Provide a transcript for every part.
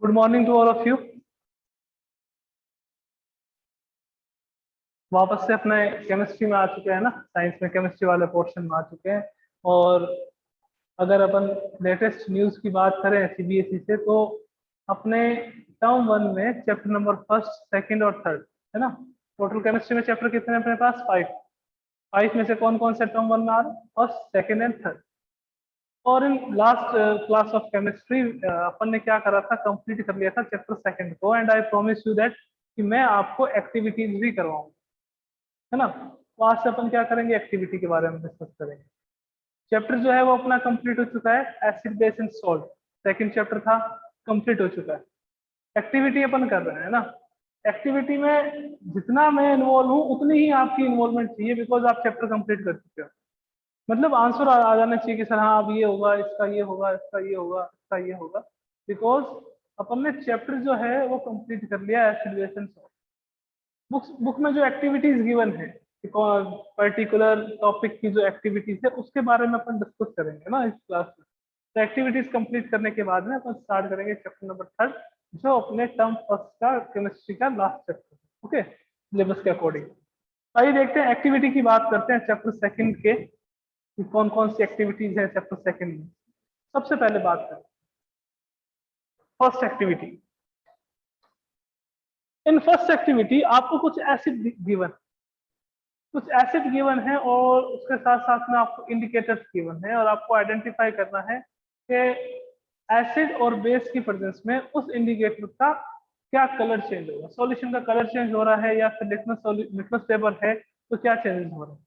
Good morning to all of you. वापस से अपने केमिस्ट्री में आ चुके हैं ना, साइंस में केमिस्ट्री वाले पोर्शन में आ चुके हैं। और अगर अपन लेटेस्ट न्यूज़ की बात करें सीबीएसई से, तो अपने टर्म 1 में चैप्टर नंबर फर्स्ट, सेकंड और थर्ड है ना। टोटल केमिस्ट्री में चैप्टर कितने हैं अपने पास? 5। 5 में से कौन कौन से टर्म 1 में आ रहे हैं? First, second and third. और in last class of chemistry अपन ने क्या करा था, कंप्लीट कर लिया था चैप्टर सेकंड को। And I promise you that कि मैं आपको एक्टिविटीज भी करवाऊंगा, है ना। तो आज से अपन क्या करेंगे, एक्टिविटी के बारे में डिस्कस करेंगे। चैप्टर जो है वो अपना कंप्लीट हो चुका है, acid base and salt. Second chapter था, कंप्लीट हो चुका है। एक्टिविटी अपन कर रहे हैं ना। एक्टिविटी में जितना मैं इन्वॉल्व हूँ उतनी ही आपकी इन्वॉल्वमेंट चाहिए, बिकॉज आप चैप्टर कंप्लीट कर चुके हो। मतलब आंसर आ जाना चाहिए कि सर हाँ अब ये होगा, इसका ये होगा, इसका ये होगा, इसका ये होगा, बिकॉज अपन ने चैप्टर जो है वो कंप्लीट कर लिया acid base and salt. Book में जो एक्टिविटीज गिवन है, पर्टिकुलर टॉपिक की जो एक्टिविटीज है उसके बारे में अपन डिस्कस करेंगे ना इस क्लास में। तो एक्टिविटीज कंप्लीट करने के बाद में अपन स्टार्ट करेंगे चैप्टर नंबर थर्ड, जो अपने टर्म फर्स्ट का केमिस्ट्री का लास्ट चैप्टर है। ओके, सिलेबस के अकॉर्डिंग आइए देखते हैं, एक्टिविटी की बात करते हैं चैप्टर सेकंड के कि कौन कौन सी एक्टिविटीज है चैप्टर सेकंड में। सबसे पहले बात करें first activity. In first activity आपको कुछ एसिड गिवन है और उसके साथ साथ में आपको इंडिकेटर्स गिवन है, और आपको आइडेंटिफाई करना है कि एसिड और बेस की प्रेजेंस में उस इंडिकेटर का क्या कलर चेंज होगा। सॉल्यूशन का कलर चेंज हो रहा है या फिर लिटमस पेपर है तो क्या चेंजेस हो रहे हैं।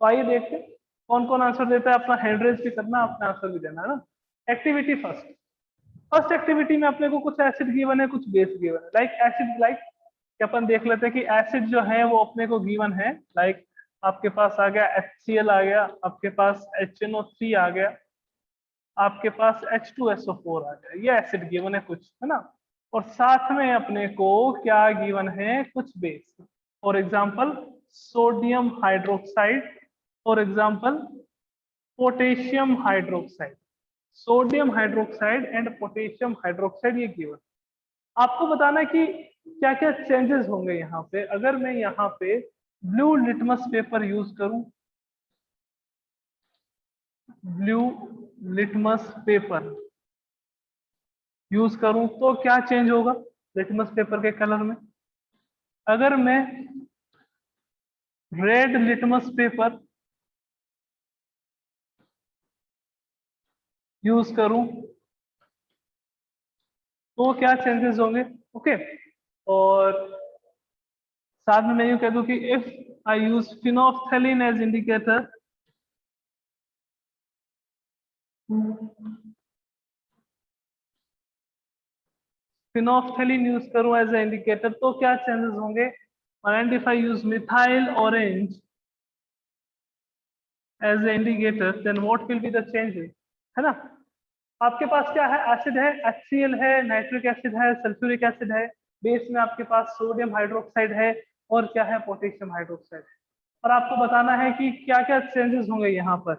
तो आइए देखते हैं कौन कौन आंसर देता है। अपना हैंड रेज भी करना, अपना आंसर भी देना है ना। एक्टिविटी फर्स्ट एक्टिविटी में अपने को कुछ एसिड गिवन है, कुछ बेस गिवन है। लाइक एसिड, लाइक अपन देख लेते हैं कि एसिड जो है वो अपने को गिवन है। लाइक आपके पास आ गया HCl आ गया, आपके पास HNO3 आ गया, आपके पास H2SO4 आ गया। ये एसिड गिवन है कुछ, है ना। और साथ में अपने को क्या गिवन है, कुछ base. For example sodium hydroxide, for example potassium hydroxide. Sodium hydroxide and potassium hydroxide ये गिवन। आपको बताना है कि क्या क्या चेंजेस होंगे यहाँ पे अगर मैं यहाँ पे ब्लू लिटमस पेपर यूज करूं। ब्लू लिटमस पेपर यूज करूं तो क्या चेंज होगा लिटमस पेपर के कलर में। अगर मैं रेड लिटमस पेपर यूज करूं तो क्या चेंजेस होंगे। ओके, और साथ में मैं यूं कह दूं कि if I use phenolphthalein as indicator, phenolphthalein use करूं एज ए इंडिकेटर तो क्या चेंजेस होंगे। And if I use methyl orange as a indicator then what will be the changes, है ना। आपके पास क्या है, एसिड है, HCl है, नाइट्रिक एसिड है, सल्फ्यूरिक एसिड है। बेस में आपके पास सोडियम हाइड्रोक्साइड है और क्या है, पोटेशियम हाइड्रोक्साइड है। और आपको बताना है कि क्या क्या चेंजेस होंगे यहाँ पर,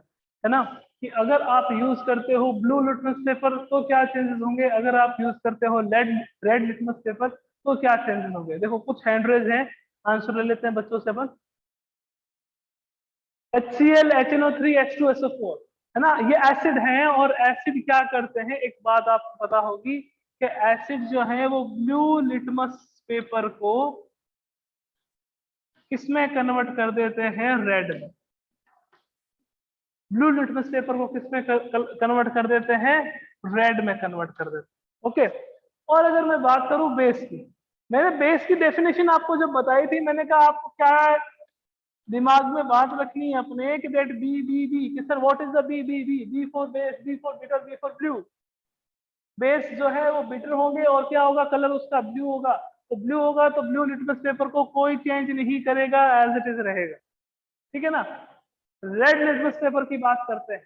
है ना। कि अगर आप यूज करते हो ब्लू लिटमस पेपर तो क्या चेंजेस होंगे, अगर आप यूज करते हो रेड लिटमस पेपर तो क्या चेंजेस होंगे। देखो कुछ हैंडरेज हैं, आंसर ले लेते हैं बच्चों से अपन। HCl, HNO3, H2SO4, है ना, ये एसिड हैं। और एसिड क्या करते हैं, एक बात आपको पता होगी कि एसिड जो है वो ब्लू लिटमस पेपर को किसमें कन्वर्ट कर देते हैं, रेड में। ब्लू लिटमस पेपर को किसमें कन्वर्ट कर देते हैं, रेड में कन्वर्ट कर देते हैं। ओके, और अगर मैं बात करूं बेस की, मैंने बेस की डेफिनेशन आपको जब बताई थी, मैंने कहा आपको क्या दिमाग में बात रखनी है अपने कि दैट बी कि sir what is the B for base, B for bitter, B for blue. Base जो है वो बिटर होंगे और क्या होगा, कलर उसका ब्लू होगा। तो ब्लू होगा तो ब्लू लिटमस पेपर को कोई चेंज नहीं करेगा, एज इट इज रहेगा, ठीक है ना। रेड लिटमस पेपर की बात करते हैं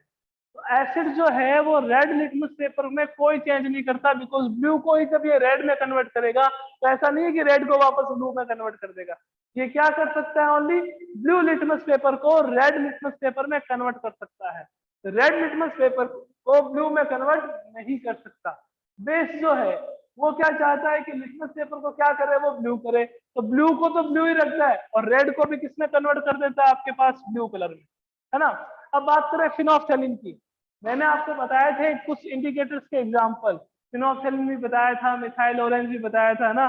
तो एसिड जो है वो रेड लिटमस पेपर में कोई चेंज नहीं करता, बिकॉज ब्लू को ही जब ये रेड में कन्वर्ट करेगा तो ऐसा नहीं है कि रेड को वापस ब्लू में कन्वर्ट कर देगा। ये क्या कर सकता है, ओनली ब्लू लिटमस पेपर को रेड लिटमस पेपर में कन्वर्ट कर सकता है, रेड लिटमस पेपर को ब्लू में कन्वर्ट नहीं कर सकता। बेस जो है वो क्या चाहता है कि लिटमस पेपर को क्या करे, वो ब्लू करे, तो ब्लू को तो ब्लू ही रखता है और रेड को भी किसमें कन्वर्ट कर देता है आपके पास ब्लू कलर में, है ना। अब बात करें फिनोल्फथालीन की, मैंने आपको बताए थे कुछ इंडिकेटर्स के एग्जांपल, फिनोल्फथालीन भी बताया था, मिथाइल ऑरेंज भी बताया था ना।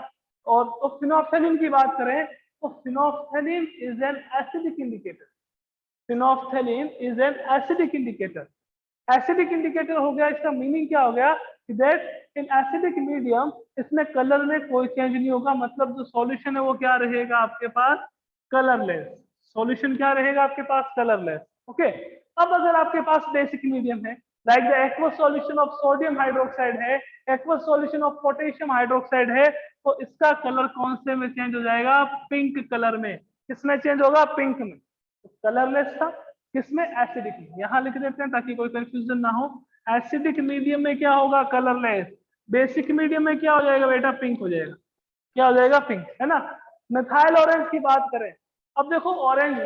और तो फिनोल्फथालीन की बात करें तो phenolphthalein is an acidic indicator, phenolphthalein is an acidic indicator. Acidic indicator हो गया, इसका मीनिंग क्या हो गया कि दैट इन एसिडिक मीडियम इसमें कलर में कोई चेंज नहीं होगा, मतलब जो सॉल्यूशन है वो क्या रहेगा आपके पास, कलरलेस। सॉल्यूशन क्या रहेगा आपके पास, कलरलेस। ओके, अब अगर आपके पास बेसिक मीडियम है, like the aqueous solution of sodium hydroxide है, aqueous solution of potassium hydroxide है, तो इसका कलर कौन से में चेंज हो जाएगा, पिंक कलर में। किसमें चेंज होगा, पिंक में। कलरलेस था किसमें, एसिडिक में। यहां लिख देते हैं ताकि कोई कंफ्यूजन ना हो। एसिडिक मीडियम में क्या होगा, कलरलेस। बेसिक मीडियम में क्या हो जाएगा बेटा, पिंक हो जाएगा। क्या हो जाएगा, पिंक, है ना। मिथाइल ऑरेंज की बात करें, अब देखो ऑरेंज,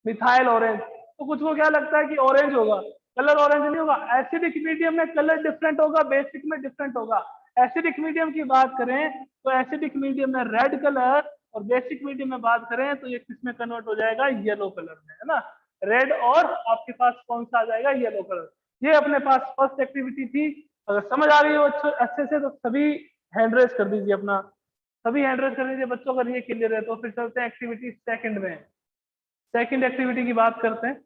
मिथाइल ऑरेंज, तो कुछ को क्या लगता है कि ऑरेंज होगा, कलर ऑरेंज नहीं होगा। एसिडिक मीडियम में कलर डिफरेंट होगा, बेसिक में डिफरेंट होगा। एसिडिक मीडियम की बात करें तो एसिडिक मीडियम में रेड कलर, और बेसिक मीडियम में बात करें तो ये किसमें कन्वर्ट हो जाएगा, येलो कलर में, है ना। रेड और आपके पास कौन सा आ जाएगा, येलो कलर। ये अपने पास फर्स्ट एक्टिविटी थी। अगर समझ आ गई हो अच्छे से तो सभी हैंड रेज कर दीजिए अपना, सभी हैंड रेज कर दीजिए बच्चों, अगर ये क्लियर है तो फिर चलते हैं एक्टिविटी सेकंड में। सेकंड एक्टिविटी की बात करते हैं।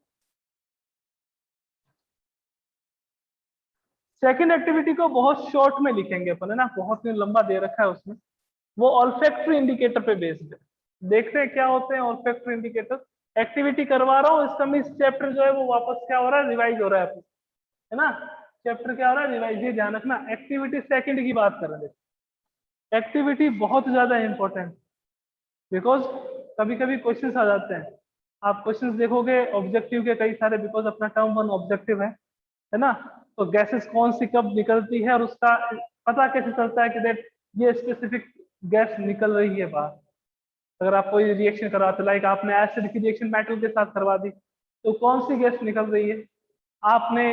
सेकंड एक्टिविटी को बहुत शॉर्ट में लिखेंगे अपन, है ना, बहुत ही लंबा दे रखा है उसमें। वो ऑल्फैक्टरी इंडिकेटर पे बेस्ड है। देखते हैं क्या होते हैं ऑल्फैक्टरी इंडिकेटर। एक्टिविटी करवा रहा हूँ, इस समय इस चैप्टर जो है वो वापस क्या हो रहा है, रिवाइज हो रहा है ना। चैप्टर क्या हो रहा है, रिवाइज। ये ध्यान रखना। एक्टिविटी सेकंड की बात कर रहे हैं। एक्टिविटी बहुत ज्यादा इंपॉर्टेंट, बिकॉज कभी कभी क्वेश्चन आ जाते हैं। आप क्वेश्चन देखोगे ऑब्जेक्टिव के कई सारे, बिकॉज अपना टर्म वन ऑब्जेक्टिव है ना। तो गैसेस कौन सी कब निकलती है और उसका पता कैसे चलता है कि देट ये स्पेसिफिक गैस निकल रही है बाहर। अगर आप कोई रिएक्शन करवाते, लाइक आपने एसिड की रिएक्शन मेटल के साथ करवा दी, तो कौन सी गैस निकल रही है। आपने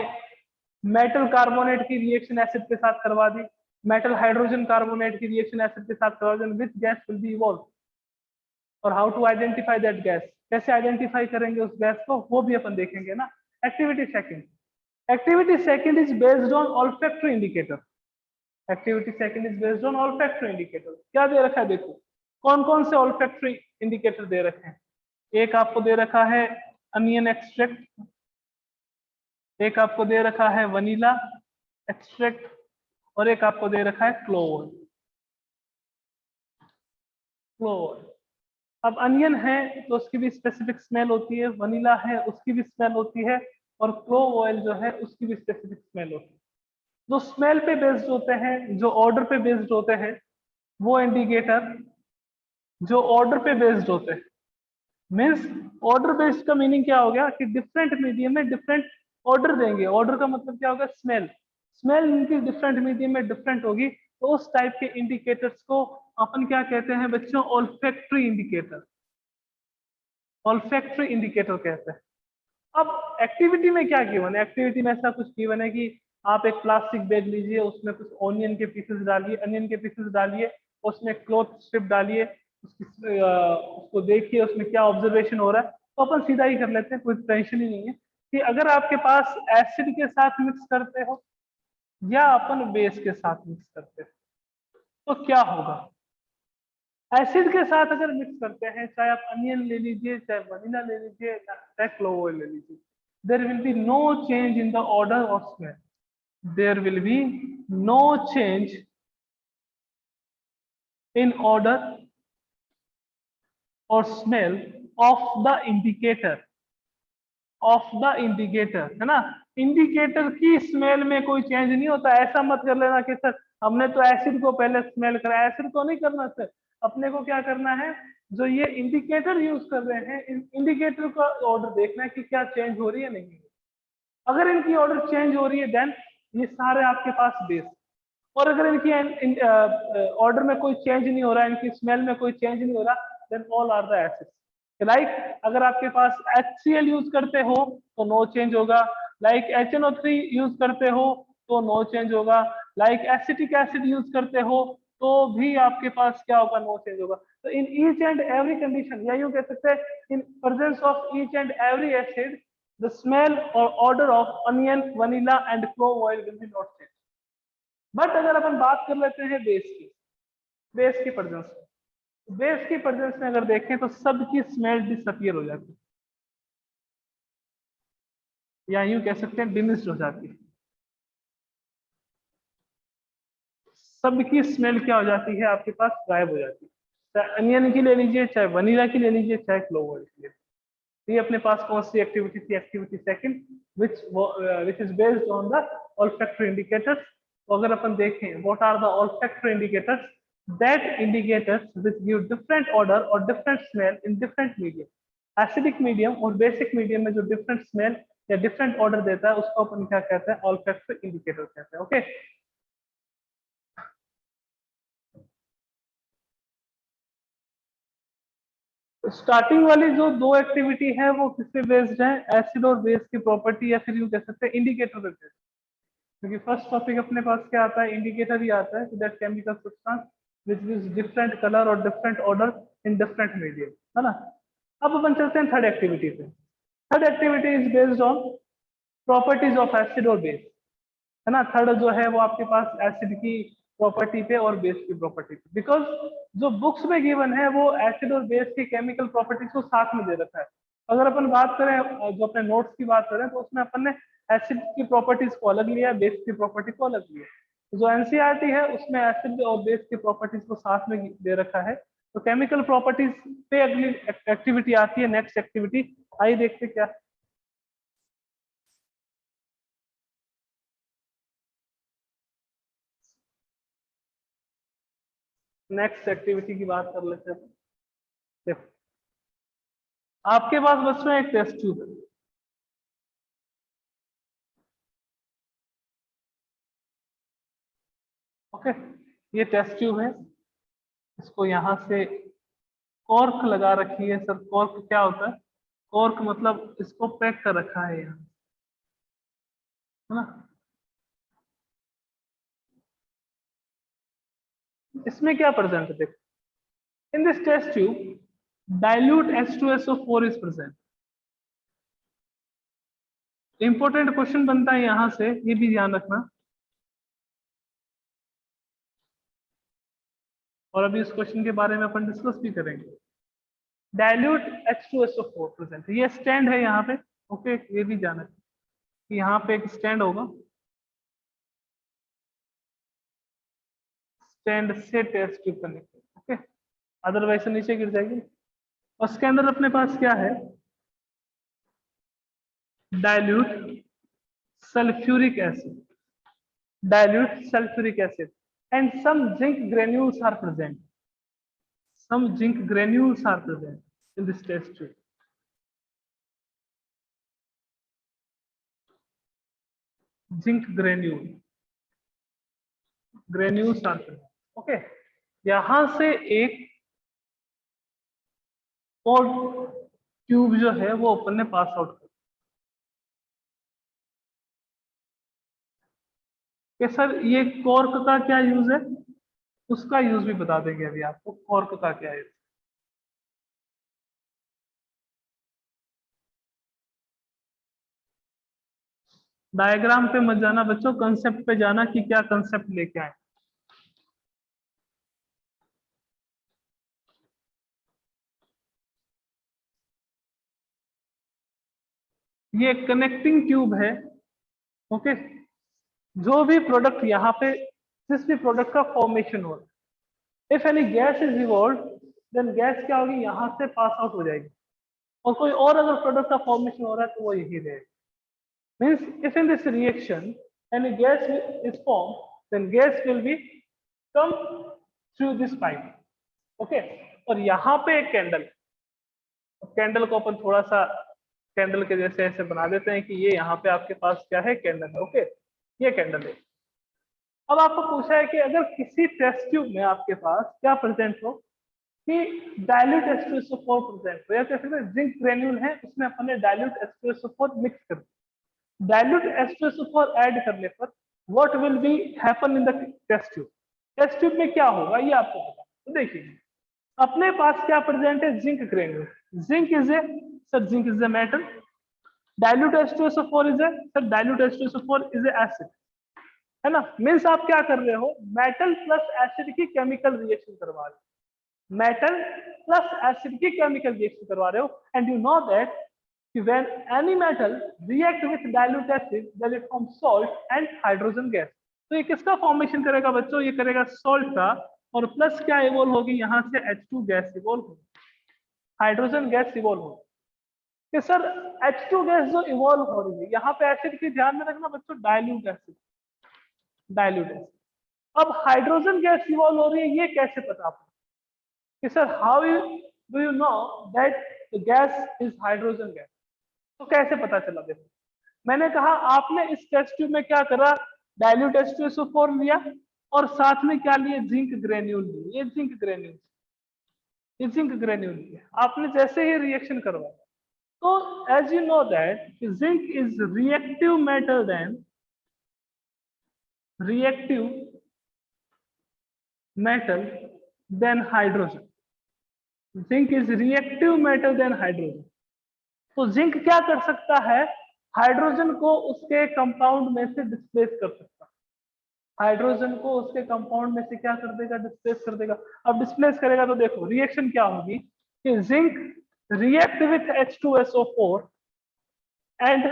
मेटल कार्बोनेट की रिएक्शन एसिड के साथ करवा दी, मेटल हाइड्रोजन कार्बोनेट की रिएक्शन एसिड के साथ करवा दी, which gas will be evolve, और how to identify that gas, कैसे आइडेंटिफाई करेंगे उस गैस को, वो भी अपन देखेंगे ना। Activity second, activity second is based on olfactory indicator. Activity second is based on olfactory indicator. क्या दे रखा है, देखो कौन कौन से ऑल्फैक्टरी इंडिकेटर दे रखे हैं। एक आपको दे रखा है अनियन एक्सट्रैक्ट, एक आपको दे रखा है वनीला एक्सट्रैक्ट, और एक आपको दे रखा है क्लोव ऑयल। अब अनियन है तो उसकी भी स्पेसिफिक स्मेल होती है, वनीला है उसकी भी स्मेल होती है, और क्लोव ऑयल जो है उसकी भी स्पेसिफिक स्मेल होती है। जो स्मेल पे बेस्ड होते हैं, जो ऑर्डर पे बेस्ड होते हैं, वो इंडिकेटर जो ऑर्डर पे बेस्ड होते हैं, मीन्स ऑर्डर बेस्ड का मीनिंग क्या हो गया कि डिफरेंट मीडियम में डिफरेंट ऑर्डर देंगे। ऑर्डर का मतलब क्या होगा, स्मेल। स्मेल इनकी डिफरेंट मीडियम में डिफरेंट होगी, तो उस टाइप के इंडिकेटर्स को अपन क्या कहते हैं बच्चों, ऑल्फैक्टरी इंडिकेटर। ऑल्फैक्टरी इंडिकेटर कहते हैं। अब एक्टिविटी में क्या गिवन है, एक्टिविटी में ऐसा कुछ गिवन है कि आप एक प्लास्टिक बैग लीजिए, उसमें कुछ ऑनियन के पीसेस डालिए, अनियन के पीसेस डालिए, उसमें क्लॉथ स्ट्रिप डालिए, उसको देखिए उसमें क्या ऑब्जर्वेशन हो रहा है। तो अपन सीधा ही कर लेते हैं, कोई टेंशन ही नहीं है कि अगर आपके पास एसिड के साथ मिक्स करते हो या अपन बेस के साथ मिक्स करते हो तो क्या होगा। एसिड के साथ अगर मिक्स करते हैं, चाहे आप अनियन ले लीजिए, चाहे वनीला ले लीजिए, चाहे क्लोव ऑयल ले लीजिए, there will be no change in the odour और smell. There will be no change in odour और smell of the indicator, of the indicator, है ना। इंडिकेटर की स्मेल में कोई चेंज नहीं होता। ऐसा मत कर लेना कि सर हमने तो एसिड को पहले स्मेल करा, एसिड को नहीं करना सर। अपने को क्या करना है, जो ये इंडिकेटर यूज कर रहे हैं, इन इंडिकेटर का ऑर्डर देखना है कि क्या चेंज हो रही है नहीं। अगर इनकी ऑर्डर चेंज हो रही है देन ये सारे आपके पास बेस, और अगर इनकी ऑर्डर में कोई चेंज नहीं हो रहा है, इनकी स्मेल में कोई चेंज नहीं हो रहा, then all are the acids. Like अगर आपके पास HCl यूज करते हो तो नो चेंज होगा, लाइक HNO3 यूज करते हो तो नो चेंज होगा, लाइक एसिटिक एसिड यूज करते हो तो भी आपके पास क्या होगा, नो चेंज होगा। तो in each and every condition, या यूं कह सकते हैं in presence of each and every acid the smell और order of onion, vanilla and clove oil will be not change. But अगर अपन बात कर लेते हैं बेस की प्रेजेंस में, बेस की प्रेजेंस में अगर देखें तो सबकी स्मेल डिसअपियर हो जाती है, या यूं कह सकते हैं डिमिस्ड हो जाती है। सबकी स्मेल क्या हो जाती है, आपके पास गायब हो जाती है। चाहे अनियन की ले लीजिए, चाहे वनीला की ले लीजिए, चाहे क्लोव ऑयल की ले लीजिए। ये अपने पास कौन सी एक्टिविटी थी, activity second, which is based on the olfactory indicators। तो अगर अपन देखें what are the olfactory indicators, that indicators which give different odor or different smell in different medium। Acidic medium और बेसिक मीडियम में जो different smell या different order देता है उसको अपन क्या कहते हैं, olfactory indicator कहते हैं। ओके, स्टार्टिंग वाली जो दो एक्टिविटी है वो किस पे बेस्ड है, एसिड और बेस की प्रॉपर्टी, या फिर यूं कह सकते हैं इंडिकेटर पे बेस्ड। क्योंकि फर्स्ट टॉपिक अपने पास क्या आता है, इंडिकेटर ही आता है, that chemical substance which gives different colour और different order in different medium, है ना। अब अपन चलते हैं थर्ड एक्टिविटी पे। Third activity is based on properties of acid और बेस, है ना। थर्ड जो है वो आपके पास एसिड की प्रॉपर्टी पे और बेस की प्रॉपर्टी पे, बिकॉज जो बुक्स में गिवन है वो एसिड और बेस की केमिकल प्रॉपर्टीज को साथ में दे रखा है। अगर अपन बात करें, जो अपने नोट्स की बात करें, तो उसमें अपन ने एसिड की प्रॉपर्टीज को अलग लिया, बेस की प्रॉपर्टी को अलग लिया। जो एनसीईआरटी है उसमें एसिड और बेस की प्रॉपर्टीज को साथ में दे रखा है। तो केमिकल प्रॉपर्टीज पे अगली एक्टिविटी आती है, नेक्स्ट एक्टिविटी। आइए देखते क्या। नेक्स्ट एक्टिविटी की बात कर लेते हैं। देखो, आपके पास बच्चों एक टेस्ट ट्यूब है, ओके। ये टेस्ट ट्यूब है, इसको यहां से कॉर्क लगा रखी है। सर कॉर्क क्या होता है, कॉर्क मतलब इसको पैक कर रखा है यहाँ, है ना। इसमें क्या प्रेजेंट है, देखो in this test tube dilute H2SO4 is present. Important question बनता है यहां से, ये भी ध्यान रखना। और अभी इस क्वेश्चन के बारे में अपन डिस्कस भी करेंगे। डाइल्यूट H2SO4 प्रेजेंट, ये स्टैंड है यहाँ पे, ओके। ये भी जाना है कि यहाँ पे एक स्टैंड होगा, स्टैंड से test tube connect, okay. Otherwise नीचे गिर जाएगी। और उसके अंदर अपने पास क्या है, dilute sulphuric acid, dilute sulfuric acid and some zinc granules are present, some zinc granules are present in this test tube। zinc granules are present, okay. यहां से एक और ट्यूब जो है वो अपन ने पास आउट कर, कि सर ये कॉर्क का क्या यूज है, उसका यूज भी बता देंगे अभी आपको, कॉर्क का क्या यूज। डायग्राम पे मत जाना बच्चों, कंसेप्ट पे जाना कि क्या कंसेप्ट लेके आए। ये कनेक्टिंग ट्यूब है, ओके। जो भी प्रोडक्ट यहाँ पे, जिस भी प्रोडक्ट का फॉर्मेशन हो, if any gas is evolve, then gas क्या होगी, यहाँ से पास आउट हो जाएगी। और कोई और अगर प्रोडक्ट का फॉर्मेशन हो रहा है तो वो यही रहेगा। Means if in this reaction any gas is form, then gas will be come through this pipe, okay. और यहाँ पे एक कैंडल, कैंडल को अपन थोड़ा सा कैंडल के जैसे ऐसे बना देते हैं कि ये यहाँ पे आपके पास क्या है, कैंडल है, ओके। ये कैंडल है। अब आपको पूछा है कि अगर किसी टेस्ट ट्यूब में आपके पास क्या प्रेजेंट हो, कि डाइल्यूट H2SO4 प्रेजेंट हो, या कैसे जिंक ग्रेन्यूल है उसमें अपने डाइल्यूट H2SO4 मिक्स कर, डाइल्यूट H2SO4 ऐड करने पर what will be happen in the test tube. Test tube में क्या होगा ये आपको पता। तो देखिए अपने पास क्या प्रेजेंट है, zinc granule. Zinc is a sir, zinc is a metal. Dilute H2SO4 is a sir, dilute H2SO4 is a acid, है ना। मीन्स आप क्या कर रहे हो, मेटल प्लस एसिड की केमिकल रिएक्शन करवा रहे हो, मेटल प्लस एसिड की केमिकल रिएक्शन करवा रहे हो। And you know that when any metal react with dilute acid then it forms salt and hydrogen gas। तो ये किसका फॉर्मेशन करेगा बच्चों, ये करेगा सॉल्ट का, और प्लस क्या इवॉल्व होगी यहाँ से H2 गैस इवॉल्व होगी, हाइड्रोजन गैस इवॉल्व होगी। कि सर H2 गैस जो इवॉल्व हो रही है यहाँ पे एसिड की ध्यान में रखना बच्चों, डाइल्यूट एसिड, डाइल्यूट एसिड। अब हाइड्रोजन गैस इवॉल्व हो रही है, ये कैसे पता आपको कि sir how you do you know that gas is hydrogen gas. तो कैसे पता चला, देखो मैंने कहा आपने इस टेस्ट ट्यूब में क्या करा, डाइल्यूट H2SO4 लिया और साथ में क्या लिए, जिंक ग्रेन्यूल लिए। ये जिंक ग्रेन्यूल, ये जिंक ग्रेन्यूल लिया आपने, जैसे ही रिएक्शन करवाया तो as you know that zinc is reactive metal than, reactive metal than hydrogen. Zinc is reactive metal than hydrogen. तो जिंक क्या कर सकता है, हाइड्रोजन को उसके कंपाउंड में से डिस्प्लेस कर सकता है, हाइड्रोजन को उसके कंपाउंड में से क्या कर देगा, डिस्प्लेस कर देगा। अब डिस्प्लेस करेगा तो देखो रिएक्शन क्या होगी कि zinc react with H2SO4 and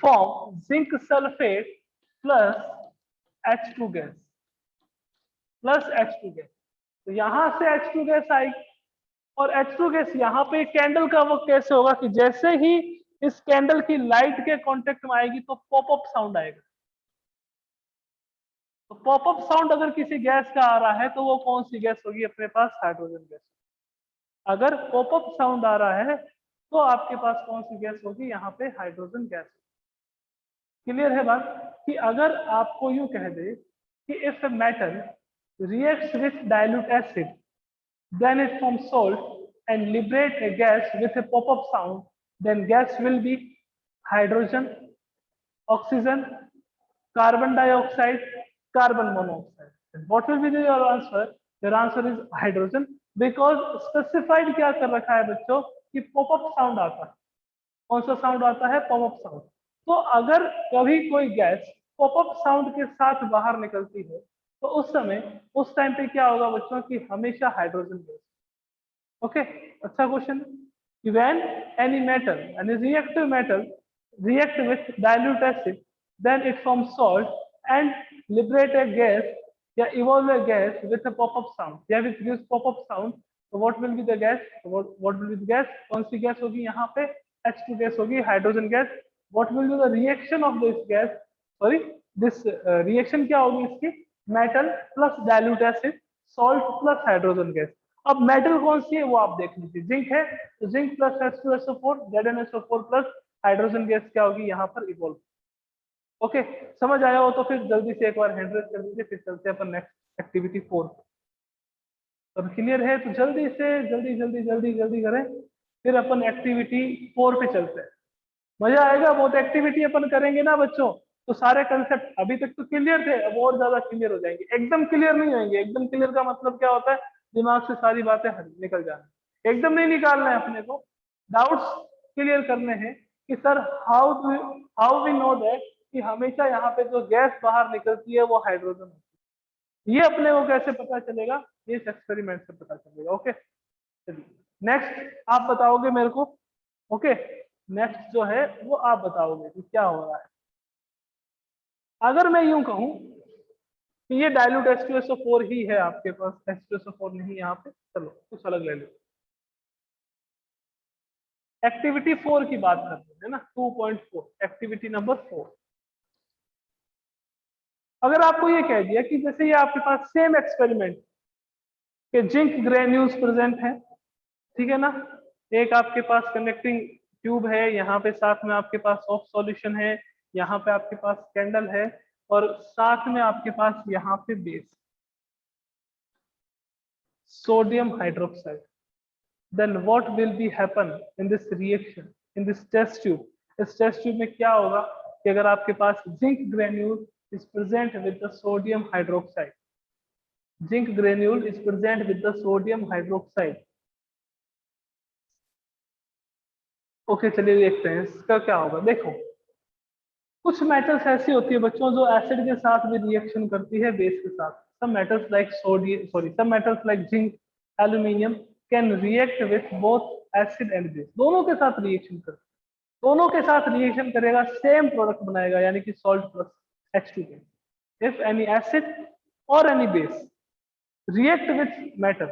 form zinc sulphate plus H2 gas, plus H2 gas. तो यहां से H2 गैस आएगी और H2 गैस यहाँ पे कैंडल का वर्क कैसे होगा कि जैसे ही इस कैंडल की लाइट के कांटेक्ट में आएगी तो पॉपअप साउंड आएगा। तो पॉपअप साउंड अगर किसी गैस का आ रहा है तो वो कौन सी गैस होगी अपने पास, हाइड्रोजन गैस। अगर पॉपअप साउंड आ रहा है तो आपके पास कौन सी गैस होगी, यहाँ पे हाइड्रोजन गैस। क्लियर है बात कि अगर आपको यूं कह दे कि if metal reacts with dilute acid then it forms salt and liberate a gas with a pop-up sound, then gas will be hydrogen, oxygen, carbon dioxide, carbon monoxide. And what will be your answer? Your answer is hydrogen because specified क्या कर रखा है बच्चों कि pop-up sound आता है। कौन सा साउंड आता है, पॉपअप साउंड। तो अगर कभी कोई गैस पॉपअप साउंड के साथ बाहर निकलती है तो उस समय, उस टाइम पे क्या होगा बच्चों की हमेशा हाइड्रोजन गैस। ओके, अच्छा question. when any metal, any reactive metal react with dilute acid then it forms salt and liberate a gas या evolve a gas with a pop-up sound या with this pop-up sound। so what will be the gas, what will be the gas, कौन सी gas होगी यहाँ पे, H2 gas होगी, hydrogen gas. what will be the reaction of this gas, sorry this reaction क्या होगी इसकी, metal plus dilute acid, salt plus hydrogen gas. अब metal कौन सी है वो आप देख लीजिए, जिंक है तो zinc plus H2SO4 ZnSO4 plus hydrogen gas क्या होगी यहाँ पर इवॉल्व। ओके, समझ आया हो तो फिर जल्दी से एक बार हैंड रेज कर दीजिए, फिर चलते हैं अपन नेक्स्ट एक्टिविटी 4। अब क्लियर है तो जल्दी से जल्दी जल्दी जल्दी जल्दी करें, फिर अपन एक्टिविटी 4 पे चलते हैं। मजा आएगा बहुत, एक्टिविटी अपन करेंगे ना बच्चों तो सारे कंसेप्ट अभी तक तो क्लियर थे, अब और ज्यादा क्लियर हो जाएंगे। एकदम क्लियर नहीं होंगे, एकदम क्लियर का मतलब क्या होता है, दिमाग से सारी बातें निकल जाना, एकदम नहीं निकालना है अपने को, डाउट्स क्लियर करने हैं कि sir how we know that कि हमेशा यहाँ पे जो गैस बाहर निकलती है वो हाइड्रोजन होती है, ये अपने को कैसे पता चलेगा, ये इस एक्सपेरिमेंट से पता चलेगा। ओके चलिए नेक्स्ट आप बताओगे मेरे को। ओके नेक्स्ट जो है वो आप बताओगे कि क्या हो रहा है। अगर मैं यूं कहूं कि ये डाइल्यूट H2SO4 ही है आपके पास, H2SO4 नहीं यहाँ पे, चलो कुछ अलग ले लो। एक्टिविटी 4 की बात करते हैं ना, 2.4 एक्टिविटी नंबर 4। अगर आपको ये कह दिया कि जैसे ये आपके पास सेम एक्सपेरिमेंट के जिंक ग्रेन्यूल्स प्रेजेंट है, ठीक है ना, एक आपके पास कनेक्टिंग ट्यूब है, यहाँ पे साथ में आपके पास ऑफ सॉल्यूशन है, यहाँ पे आपके पास कैंडल है और साथ में आपके पास यहाँ पे base sodium hydroxide. Then what will be happen in this reaction in this test tube. इस टेस्ट ट्यूब में क्या होगा कि अगर आपके पास zinc granule is present with the sodium hydroxide. Zinc granule is present with the sodium hydroxide. Okay चलिए देखते हैं इसका क्या होगा। देखो कुछ मेटल्स ऐसी होती है बच्चों जो एसिड के साथ भी रिएक्शन करती है बेस के साथ। some metals like sodium some metals like zinc, aluminium can react with both acid and base। दोनों के साथ रिएक्शन कर, दोनों के साथ रिएक्शन करेगा, सेम प्रोडक्ट बनाएगा यानी कि salt plus H2 if any acid or any base react with metal।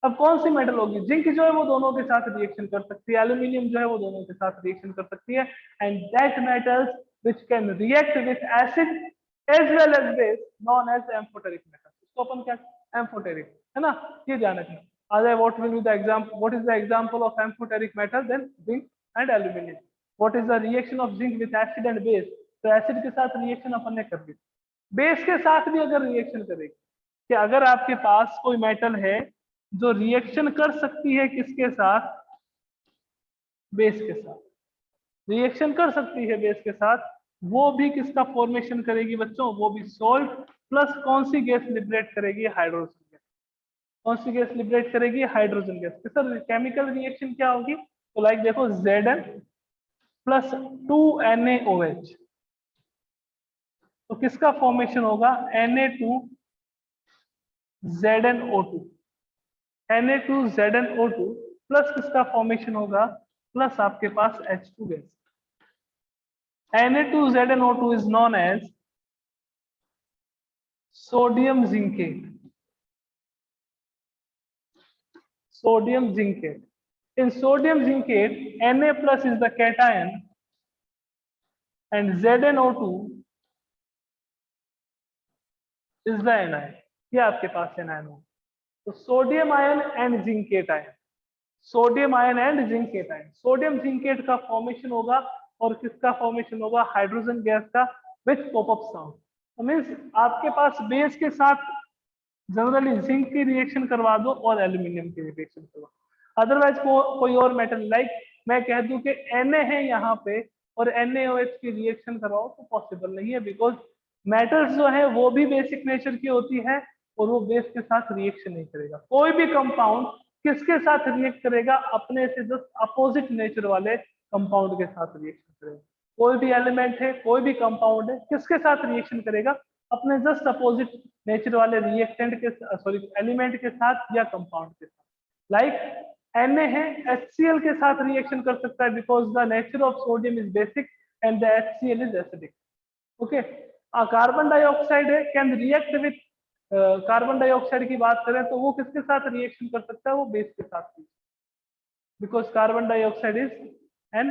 अब कौन सी मेटल होगी, जिंक जो है वो दोनों के साथ रिएक्शन कर सकती है, एल्यूमिनियम जो है वो दोनों के साथ रिएक्शन कर सकती है, and that metals which can react with acid as well as base known as amphoteric metal. इसको अपन क्या, एम्फोटेरिक, है ना, ये ध्यान रखना। Other what will be the example, what is the example of amphoteric metal, then zinc and aluminium. What is the reaction of zinc with acid and base, तो acid के साथ रिएक्शन अपन ने कर दी, बेस के साथ भी अगर रिएक्शन करेगी, कि अगर आपके पास कोई मेटल है जो रिएक्शन कर सकती है किसके साथ, बेस के साथ, रिएक्शन कर सकती है बेस के साथ, वो भी किसका फॉर्मेशन करेगी बच्चों, वो भी सोल्ट प्लस कौन सी गैस लिबरेट करेगी, हाइड्रोजन गैस। कौन सी गैस लिबरेट करेगी, hydrogen gas. Sir chemical reaction क्या होगी, तो लाइक देखो Zn प्लस 2NaOH, तो किसका फॉर्मेशन होगा, Na2ZnO2, Na2ZnO2 प्लस किसका फॉर्मेशन होगा, प्लस आपके पास H2 gas. Na2ZnO2 is known as sodium zincate, sodium zincate। In sodium zincate Na plus is the cation and ZnO2 is the anion। ये आपके पास anion हो, तो sodium ion and zincate ion, sodium ion and zincate ion, sodium zincate का formation होगा और किसका formation होगा, hydrogen gas का विथ पॉपअप साउंड। मींस आपके पास बेस के साथ जनरली जिंक की रिएक्शन करवा दो और एल्यूमिनियम की रिएक्शन करवा, अदरवाइज कोई और मेटल लाइक मैं कह दूं कि Na है यहाँ पे और NaOH की रिएक्शन करवाओ तो पॉसिबल नहीं है, बिकॉज मेटल्स जो है वो भी बेसिक नेचर की होती है और वो बेस के साथ रिएक्शन नहीं करेगा। कोई भी कंपाउंड किसके साथ रिएक्ट करेगा, अपने से जस्ट अपोजिट नेचर वाले कंपाउंड के साथ रिएक्शन करेगा। कोई भी एलिमेंट है, कोई भी कंपाउंड है, किसके साथ रिएक्शन करेगा, अपने जस्ट अपोजिट नेचर वाले रिएक्टेंट के, सॉरी एलिमेंट के साथ या कंपाउंड के साथ। लाइक Na है, HCl के साथ रिएक्शन कर सकता है because the nature of sodium is basic and the HCl is acidic. Okay, carbon dioxide है, can react with, carbon dioxide की बात करें तो वो किसके साथ रिएक्शन कर सकता है, वो बेस के साथ, because carbon dioxide is an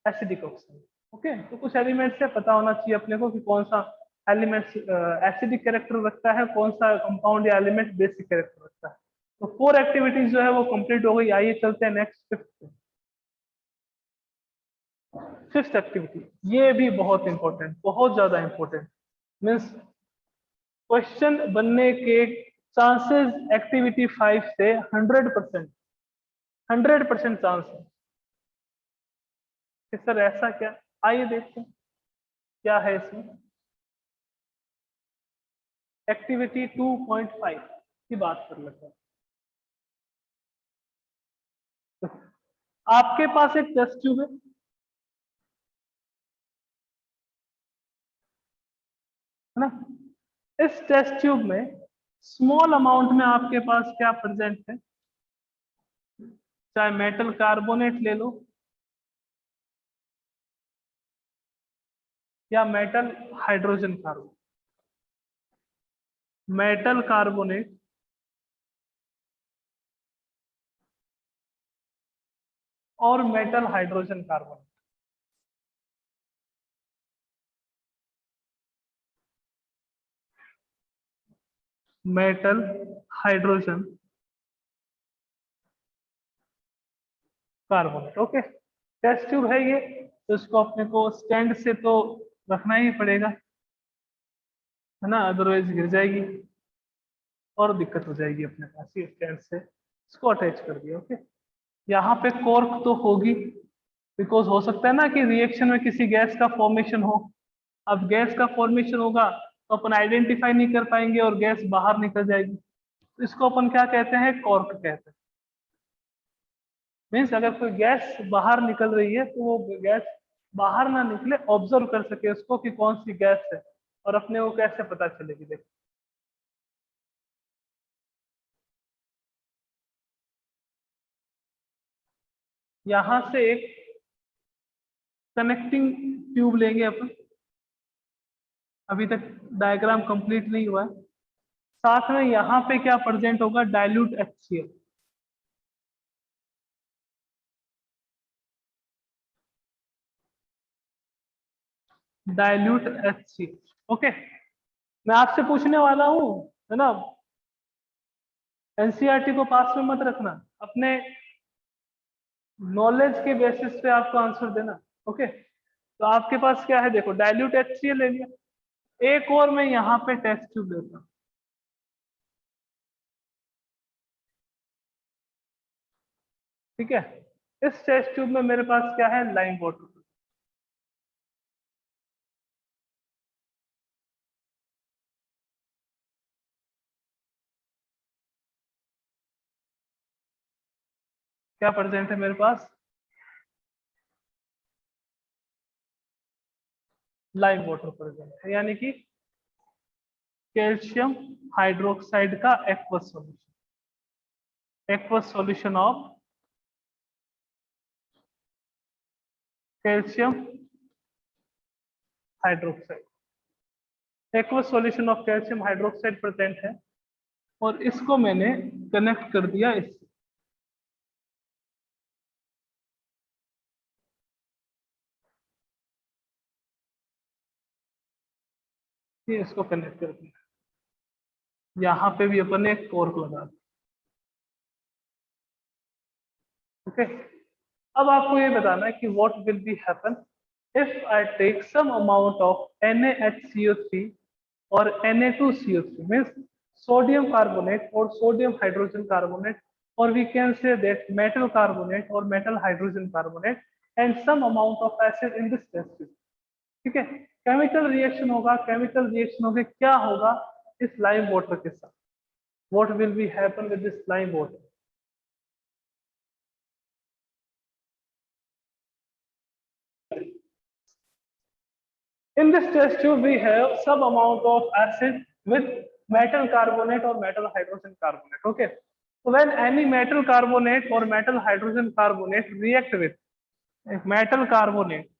acidic oxide. Okay, तो कुछ एलिमेंट्स से पता होना चाहिए अपने को कि कौन सा एलिमेंट एसिडिक कैरेक्टर रखता है, कौन सा कंपाउंड या एलिमेंट बेसिक कैरेक्टर रखता है। तो 4 एक्टिविटीज जो है वो कंप्लीट हो गई। आइए चलते हैं नेक्स्ट फिफ्थ एक्टिविटी। ये भी बहुत इंपॉर्टेंट, बहुत ज्यादा इंपॉर्टेंट, मीन्स क्वेश्चन बनने के चांसेस एक्टिविटी 5 से 100%, 100% चांस है कि सर ऐसा क्या। आइए देखते हैं क्या है इसमें। एक्टिविटी 2.5 की बात कर लेते हैं। आपके पास एक टेस्ट ट्यूब है ना, इस टेस्ट ट्यूब में स्मॉल अमाउंट में आपके पास क्या प्रेजेंट है, चाहे मेटल कार्बोनेट ले लो या metal hydrogen carbonate, metal carbonate और metal hydrogen carbonate. Metal hydrogen carbonate. Okay, test tube है ये, तो इसको अपने को स्टैंड से तो रखना ही पड़ेगा, है ना, अदरवाइज गिर जाएगी और दिक्कत हो जाएगी अपने पास। ये स्टैंड से इसको अटैच कर दिया। ओके, यहाँ पे कॉर्क तो होगी, बिकॉज हो सकता है ना कि रिएक्शन में किसी गैस का फॉर्मेशन हो, अब गैस का फॉर्मेशन होगा तो अपन आइडेंटिफाई नहीं कर पाएंगे और गैस बाहर निकल जाएगी। तो इसको अपन क्या कहते हैं, कॉर्क कहते हैं। मीन्स अगर कोई गैस बाहर निकल रही है तो वो गैस बाहर ना निकले, ऑब्जर्व कर सके उसको कि कौन सी गैस है, और अपने को कैसे पता चलेगी। देखो यहां से एक कनेक्टिंग ट्यूब लेंगे अपन, अभी तक डायग्राम कंप्लीट नहीं हुआ है। साथ में यहाँ पे क्या प्रेजेंट होगा, dilute HCl। Dilute HCl, okay. मैं आपसे पूछने वाला हूँ, है ना, एनसीईआरटी को पास में मत रखना, अपने नॉलेज के बेसिस पे आपको आंसर देना। ओके, तो आपके पास क्या है, देखो डाइल्यूट HCl ले लिया। एक और मैं यहाँ पे टेस्ट ट्यूब लेता हूँ, ठीक है। इस टेस्ट ट्यूब में मेरे पास क्या है, लाइम वाटर। क्या प्रेजेंट है मेरे पास, लाइम वाटर प्रेजेंट है, यानी कि कैल्शियम हाइड्रोक्साइड का aqueous solution, aqueous solution of calcium hydroxide, aqueous solution of calcium hydroxide present है। और इसको मैंने कनेक्ट कर दिया इससे, ये इसको कनेक्ट कर दिया। यहाँ पे भी अपन ने एक कॉर्क लगा दिया, ओके। अब आपको ये बताना है कि what will be happen if I take some amount of NaHCO3 और Na2CO3, मीन्स सोडियम कार्बोनेट और सोडियम हाइड्रोजन कार्बोनेट, और we can say that metal carbonate और metal hydrogen carbonate and some amount of acid in this test tube, ठीक है। Chemical reaction होगा, chemical reaction होके क्या होगा इस लाइम वाटर के साथ, what will be happen with this lime water. In this test tube, we have some amount of acid with metal carbonate or metal hydrogen carbonate. Okay. So when any metal carbonate or metal hydrogen carbonate react with metal carbonate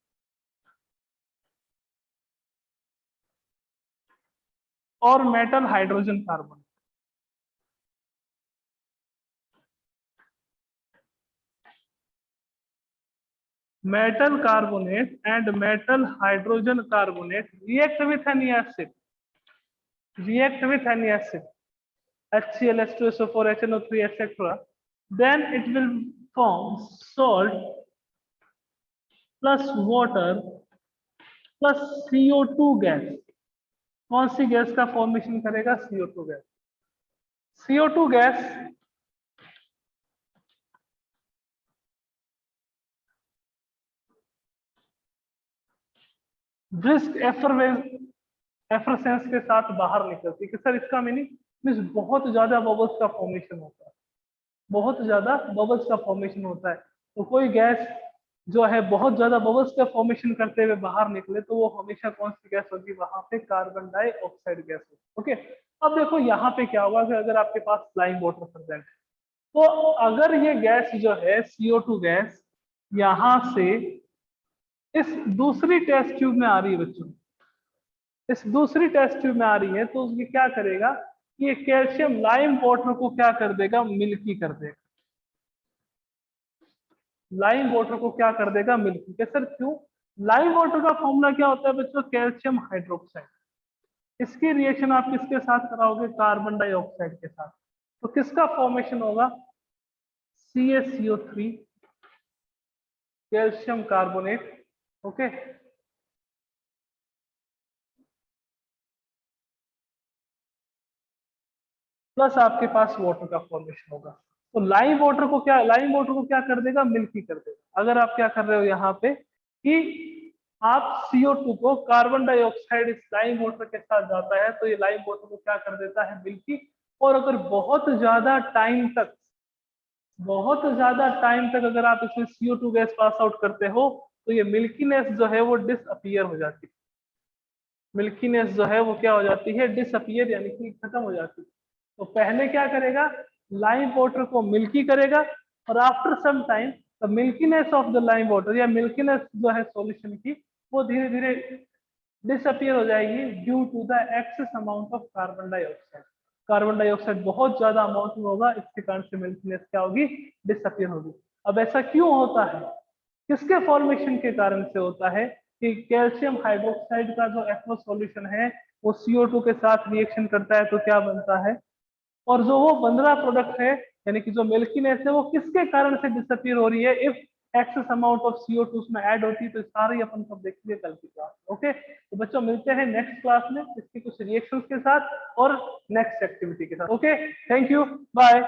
or metal hydrogen carbonate, metal carbonate and metal hydrogen carbonate react with any acid, react with any acid, HCl, H2SO4, HNO3, etc. Then it will form salt plus water plus CO2 gas. कौन सी gas का formation करेगा, CO2 gas. CO2 gas brisk एफरसेंस के साथ बाहर निकलती है। Sir इसका meaning means बहुत ज्यादा बबल्स का फॉर्मेशन होता है, बहुत ज्यादा बबल्स का फॉर्मेशन होता है। तो कोई गैस जो है बहुत ज्यादा बबल्स का फॉर्मेशन करते हुए बाहर निकले तो वो हमेशा कौन सी गैस होगी, वहां पे कार्बन डाइऑक्साइड गैस होगी। ओके, अब देखो यहाँ पे क्या होगा कि अगर आपके पास फ्लाइंग वाटर प्रेजेंट है तो अगर ये गैस जो है CO2 गैस यहां से इस दूसरी टेस्ट ट्यूब में आ रही है बच्चों, इस दूसरी टेस्ट ट्यूब में आ रही है, तो ये क्या करेगा, ये कैल्शियम लाइम वाटर को क्या कर देगा, मिल्की कर देगा। लाइम वाटर को क्या कर देगा, मिल्की के। सर क्यों, लाइम वाटर का फॉर्मूला क्या होता है बच्चों, कैल्शियम हाइड्रोक्साइड। इसकी रिएक्शन आप किसके साथ कराओगे, कार्बन डाइऑक्साइड के साथ। तो किसका फॉर्मेशन होगा, CaCO3 calcium carbonate, okay. Plus आपके पास वाटर का फॉर्मेशन होगा। तो लाइम वाटर को क्या, लाइम वाटर को क्या कर देगा, मिल्की कर देगा। अगर आप क्या कर रहे हो यहाँ पे कि आप CO2 को कार्बन डाइऑक्साइड इस लाइम वाटर के साथ जाता है तो ये लाइम वाटर को क्या कर देता है, मिल्की। और अगर बहुत ज्यादा टाइम तक अगर आप इसमें CO2 गैस पास आउट करते हो तो ये मिल्कीनेस जो है वो डिसअपियर हो जाती है। मिल्कीनेस जो है वो क्या हो जाती है, डिसअपियर, यानी कि खत्म हो जाती है। तो पहले क्या करेगा, लाइम वाटर को मिल्की करेगा, और after some time the milkiness of the lime water या मिल्कीनेस जो है सॉल्यूशन की, वो धीरे धीरे डिसअपियर हो जाएगी due to the excess amount of carbon dioxide. Carbon dioxide बहुत ज्यादा अमाउंट में होगा, इसके कारण से मिल्कीनेस क्या होगी, डिसअपियर होगी। अब ऐसा क्यों होता है, किसके फॉर्मेशन के कारण से होता है कि कैल्शियम हाइड्रोक्साइड का जो एक्वस सॉल्यूशन है वो CO2 के साथ रिएक्शन करता है तो क्या बनता है, और जो वो 15 प्रोडक्ट है यानी कि जो मिल्कीनेस है वो किसके कारण से डिसअपियर हो रही है, if access amount of CO2 उसमें ऐड होती है। तो सारे अपन सब देखेंगे कल की क्लास में। ओके, तो बच्चों मिलते हैं नेक्स्ट क्लास में इसके कुछ रिएक्शंस के साथ और नेक्स्ट एक्टिविटी के साथ। Okay, thank you, bye.